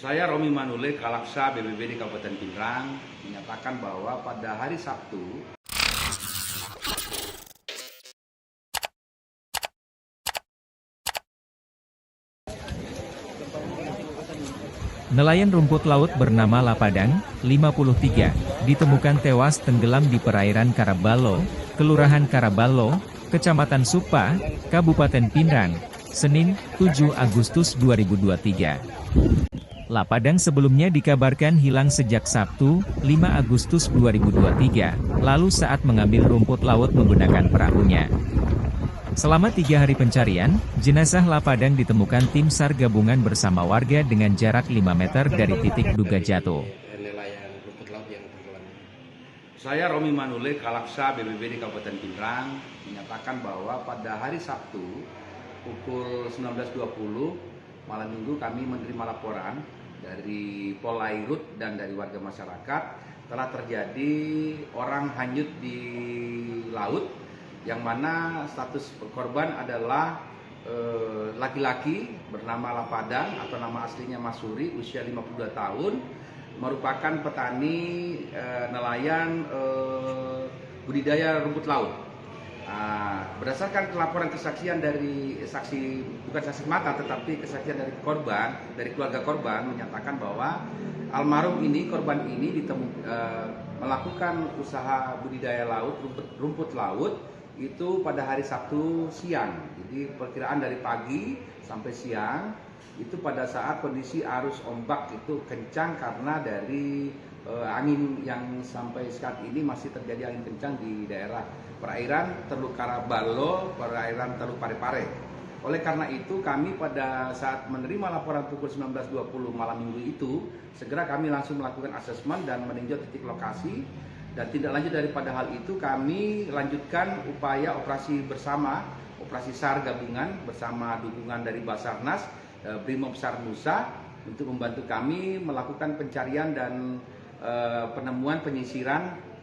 Saya Romi Manule, Kalaksa BPBD Kabupaten Pinrang, menyatakan bahwa pada hari Sabtu Nelayan rumput laut bernama Lapadang, 53, ditemukan tewas tenggelam di perairan Karabalo, Kelurahan Karabalo, Kecamatan Supa, Kabupaten Pinrang, Senin, 7 Agustus 2023. Lapadang sebelumnya dikabarkan hilang sejak Sabtu, 5 Agustus 2023, lalu saat mengambil rumput laut menggunakan perahunya. Selama 3 hari pencarian, jenazah Lapadang ditemukan tim SAR gabungan bersama warga dengan jarak 5 meter dari titik duga jatuh. Saya Romi Manule, Kalaksa BPBD Kabupaten Pinrang, menyatakan bahwa pada hari Sabtu pukul 19.20 malam minggu kami menerima laporan dari Polairut dan dari warga masyarakat telah terjadi orang hanyut di laut, yang mana status korban adalah laki-laki bernama Lapadang atau nama aslinya Masuri, usia 52 tahun, merupakan petani nelayan budidaya rumput laut. Berdasarkan laporan kesaksian dari saksi, bukan saksi mata tetapi kesaksian dari korban, dari keluarga korban, menyatakan bahwa almarhum ini, korban ini melakukan usaha budidaya laut, rumput laut itu pada hari Sabtu siang. Jadi perkiraan dari pagi sampai siang itu pada saat kondisi arus ombak itu kencang karena dari angin yang sampai saat ini masih terjadi angin kencang di daerah perairan Teluk Karabalo, perairan Teluk Parepare. Oleh karena itu kami pada saat menerima laporan pukul 19.20 malam minggu itu, segera kami langsung melakukan asesmen dan meninjau titik lokasi. Dan tidak lanjut daripada hal itu, kami lanjutkan upaya operasi bersama, operasi SAR gabungan bersama dukungan dari Basarnas, Brimob SAR Nusa, untuk membantu kami melakukan pencarian dan penemuan penyisiran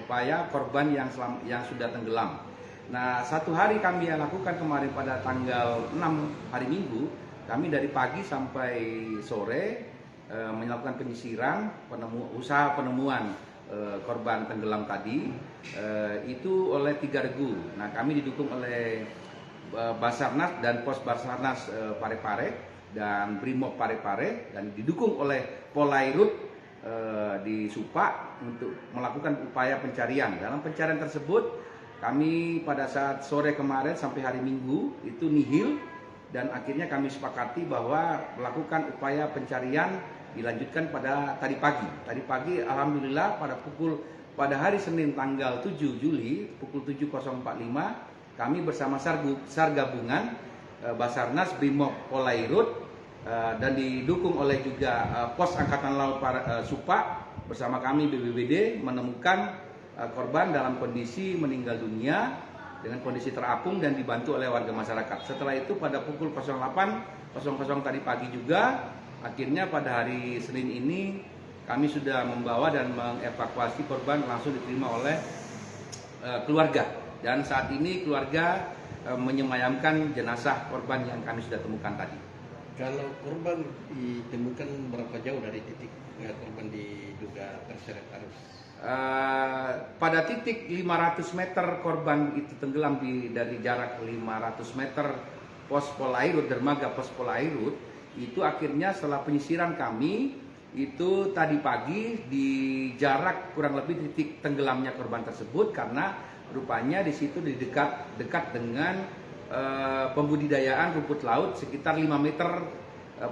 upaya korban yang sudah tenggelam. Nah, satu hari kami lakukan kemarin pada tanggal 6 hari Minggu, kami dari pagi sampai sore melakukan penyisiran, usaha penemuan korban tenggelam tadi itu oleh 3 regu. Nah, kami didukung oleh Basarnas dan Pos Basarnas Parepare dan Brimob Parepare, dan didukung oleh Polairut di Supa untuk melakukan upaya pencarian. Dalam pencarian tersebut kami pada saat sore kemarin sampai hari Minggu itu nihil, dan akhirnya kami sepakati bahwa melakukan upaya pencarian dilanjutkan pada tadi pagi. Tadi pagi alhamdulillah pada hari Senin tanggal 7 Juli pukul 7.045 kami bersama SAR gabungan Basarnas, Brimob, Polairut dan didukung oleh juga Pos Angkatan Laut Supa bersama kami BPBD menemukan korban dalam kondisi meninggal dunia dengan kondisi terapung dan dibantu oleh warga masyarakat. Setelah itu pada pukul 08.00 tadi pagi juga, akhirnya pada hari Senin ini kami sudah membawa dan mengevakuasi korban, langsung diterima oleh keluarga. Dan saat ini keluarga menyemayamkan jenazah korban yang kami sudah temukan tadi. Kalau korban ditemukan berapa jauh dari titik korban diduga terseret arus? Pada titik 500 meter korban itu tenggelam dari jarak 500 meter Pos Polairut, dermaga Pos Polairut. Itu akhirnya setelah penyisiran kami itu tadi pagi di jarak kurang lebih titik tenggelamnya korban tersebut, karena rupanya di situ di dekat dengan pembudidayaan rumput laut sekitar 5 meter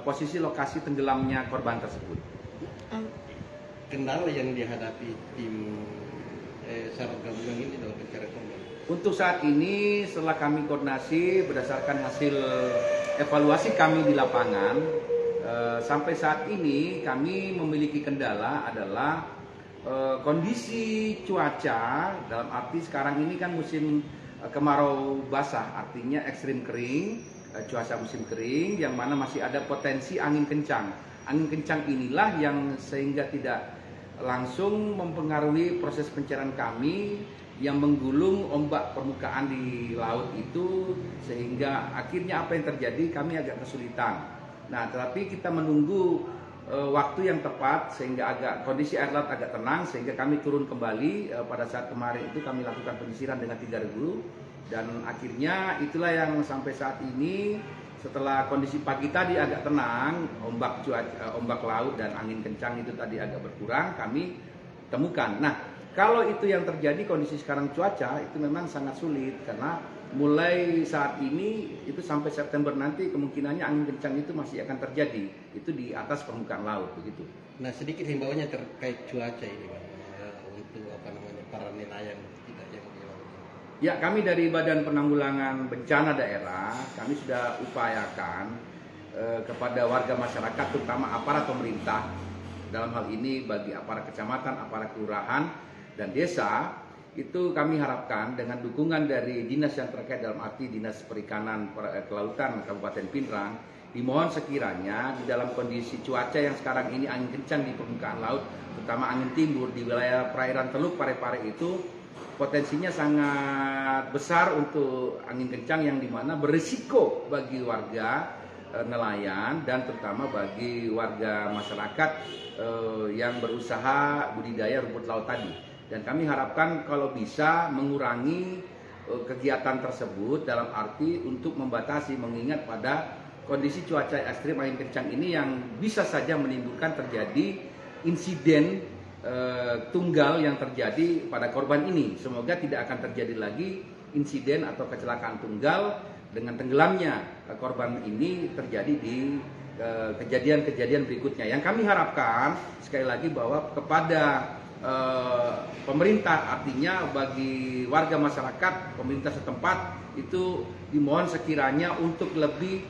posisi lokasi tenggelamnya korban tersebut. Kendala yang dihadapi tim SAR gabungan ini dalam pencarian korban? Untuk saat ini setelah kami koordinasi berdasarkan hasil evaluasi kami di lapangan, sampai saat ini kami memiliki kendala adalah kondisi cuaca, dalam arti sekarang ini kan musim kemarau basah, artinya ekstrim kering, cuaca musim kering yang mana masih ada potensi angin kencang. Angin kencang inilah yang sehingga tidak langsung mempengaruhi proses pencarian kami, yang menggulung ombak permukaan di laut itu, sehingga akhirnya apa yang terjadi, kami agak kesulitan. Nah, tetapi kita menunggu waktu yang tepat sehingga kondisi air laut agak tenang sehingga kami turun kembali. Pada saat kemarin itu kami lakukan penyisiran dengan 3 regu dan akhirnya itulah yang sampai saat ini setelah kondisi pagi tadi agak tenang, ombak laut dan angin kencang itu tadi agak berkurang, kami temukan. Nah, kalau itu yang terjadi kondisi sekarang cuaca itu memang sangat sulit karena mulai saat ini itu sampai September nanti kemungkinannya angin kencang itu masih akan terjadi, itu di atas permukaan laut begitu. Nah, sedikit himbauannya terkait cuaca ini, Pak, untuk para nelayan kita yang di laut. Ya, kami dari Badan Penanggulangan Bencana Daerah kami sudah upayakan kepada warga masyarakat terutama aparat pemerintah dalam hal ini bagi aparat kecamatan, aparat kelurahan dan desa. Itu kami harapkan dengan dukungan dari dinas yang terkait dalam arti Dinas Perikanan Kelautan Kabupaten Pinrang, dimohon sekiranya di dalam kondisi cuaca yang sekarang ini angin kencang di permukaan laut, terutama angin timur di wilayah perairan Teluk Pare-Pare itu potensinya sangat besar untuk angin kencang yang dimana berisiko bagi warga nelayan dan terutama bagi warga masyarakat yang berusaha budidaya rumput laut tadi. Dan kami harapkan kalau bisa mengurangi kegiatan tersebut dalam arti untuk membatasi mengingat pada kondisi cuaca ekstrim angin kencang ini yang bisa saja menimbulkan terjadi insiden tunggal yang terjadi pada korban ini. Semoga tidak akan terjadi lagi insiden atau kecelakaan tunggal dengan tenggelamnya korban ini terjadi di kejadian-kejadian berikutnya. Yang kami harapkan sekali lagi bahwa kepada pemerintah, artinya bagi warga masyarakat, pemerintah setempat itu dimohon sekiranya untuk lebih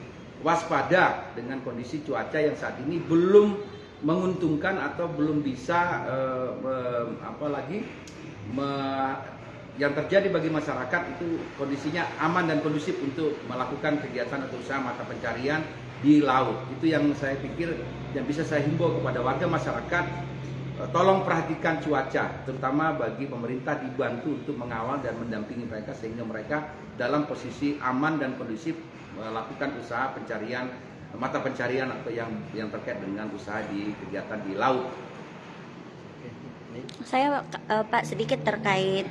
waspada dengan kondisi cuaca yang saat ini belum menguntungkan atau belum bisa yang terjadi bagi masyarakat itu kondisinya aman dan kondusif untuk melakukan kegiatan atau usaha mata pencarian di laut. Itu yang saya pikir yang bisa saya himbau kepada warga masyarakat. Tolong perhatikan cuaca, terutama bagi pemerintah dibantu untuk mengawal dan mendampingi mereka sehingga mereka dalam posisi aman dan kondusif melakukan usaha pencarian, mata pencarian atau yang terkait dengan usaha di kegiatan di laut. Saya Pak sedikit terkait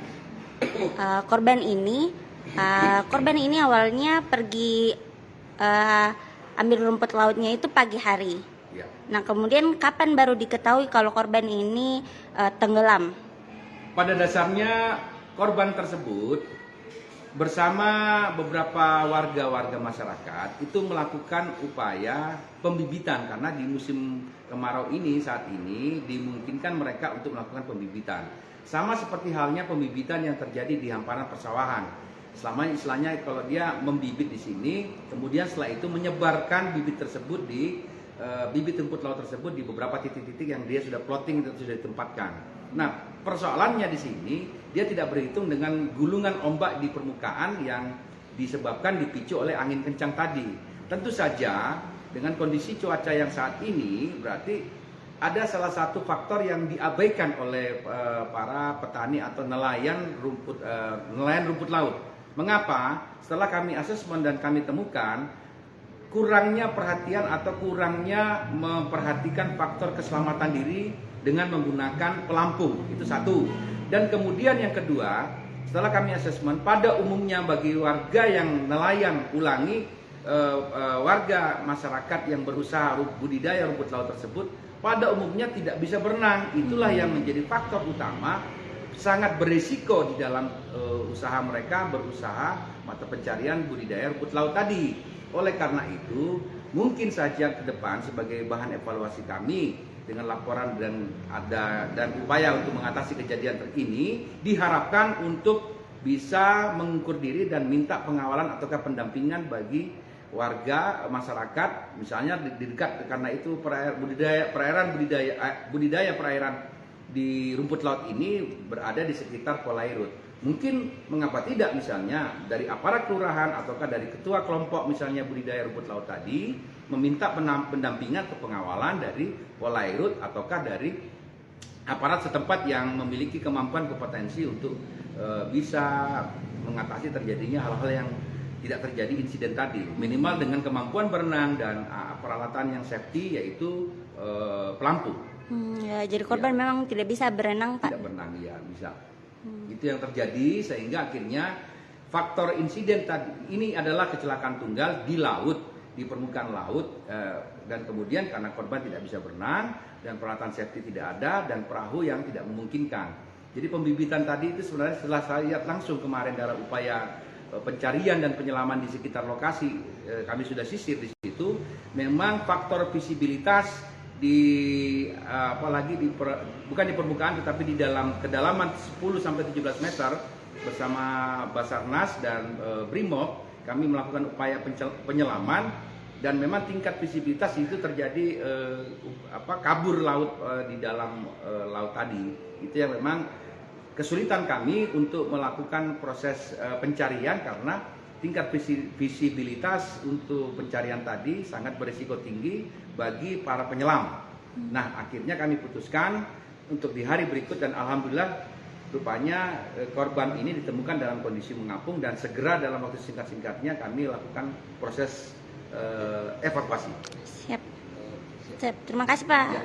korban ini. Korban ini awalnya pergi ambil rumput lautnya itu pagi hari. Ya. Nah, kemudian kapan baru diketahui kalau korban ini tenggelam? Pada dasarnya korban tersebut bersama beberapa warga masyarakat itu melakukan upaya pembibitan karena di musim kemarau ini saat ini dimungkinkan mereka untuk melakukan pembibitan. Sama seperti halnya pembibitan yang terjadi di hamparan persawahan. Selama istilahnya kalau dia membibit di sini, kemudian setelah itu menyebarkan bibit tersebut bibit rumput laut tersebut di beberapa titik-titik yang dia sudah plotting itu sudah ditempatkan. Nah, persoalannya di sini dia tidak berhitung dengan gulungan ombak di permukaan yang disebabkan dipicu oleh angin kencang tadi. Tentu saja dengan kondisi cuaca yang saat ini berarti ada salah satu faktor yang diabaikan oleh para petani atau nelayan rumput laut. Mengapa? Setelah kami asesmen dan kami temukan kurangnya perhatian atau kurangnya memperhatikan faktor keselamatan diri dengan menggunakan pelampung, itu satu. Dan kemudian yang kedua, setelah kami asesmen pada umumnya bagi warga yang nelayan, warga masyarakat yang berusaha budidaya rumput laut tersebut pada umumnya tidak bisa berenang. Itulah yang menjadi faktor utama sangat berisiko di dalam usaha mereka berusaha mata pencarian budidaya rumput laut tadi. Oleh karena itu, mungkin saja ke depan sebagai bahan evaluasi kami dengan laporan dan upaya untuk mengatasi kejadian ini diharapkan untuk bisa mengukur diri dan minta pengawalan ataukah pendampingan bagi warga masyarakat, misalnya di dekat karena itu budidaya perairan di rumput laut ini berada di sekitar Polairut. Mungkin mengapa tidak misalnya dari aparat kelurahan ataukah dari ketua kelompok misalnya budidaya rumput laut tadi meminta pendampingan atau pengawalan dari Polairut ataukah dari aparat setempat yang memiliki kemampuan kompetensi untuk bisa mengatasi terjadinya hal-hal yang tidak terjadi insiden tadi, minimal dengan kemampuan berenang dan peralatan yang safety yaitu pelampung. Ya, jadi korban memang tidak bisa berenang, Pak. Tidak berenang, ya bisa. Itu yang terjadi sehingga akhirnya faktor insiden tadi ini adalah kecelakaan tunggal di laut, di permukaan laut, dan kemudian karena korban tidak bisa berenang dan peralatan safety tidak ada dan perahu yang tidak memungkinkan. Jadi pembibitan tadi itu sebenarnya setelah saya lihat langsung kemarin dalam upaya pencarian dan penyelaman di sekitar lokasi, kami sudah sisir di situ. Memang faktor visibilitas apalagi bukan di permukaan tetapi di dalam kedalaman 10 sampai 17 meter bersama Basarnas dan Brimob kami melakukan upaya penyelaman dan memang tingkat visibilitas itu terjadi kabur laut di dalam laut tadi. Itu yang memang kesulitan kami untuk melakukan proses pencarian karena tingkat visibilitas untuk pencarian tadi sangat berisiko tinggi bagi para penyelam. Nah, akhirnya kami putuskan untuk di hari berikut dan alhamdulillah rupanya korban ini ditemukan dalam kondisi mengapung dan segera dalam waktu singkat-singkatnya kami lakukan proses evakuasi. Siap. Siap. Terima kasih, Pak. Ya.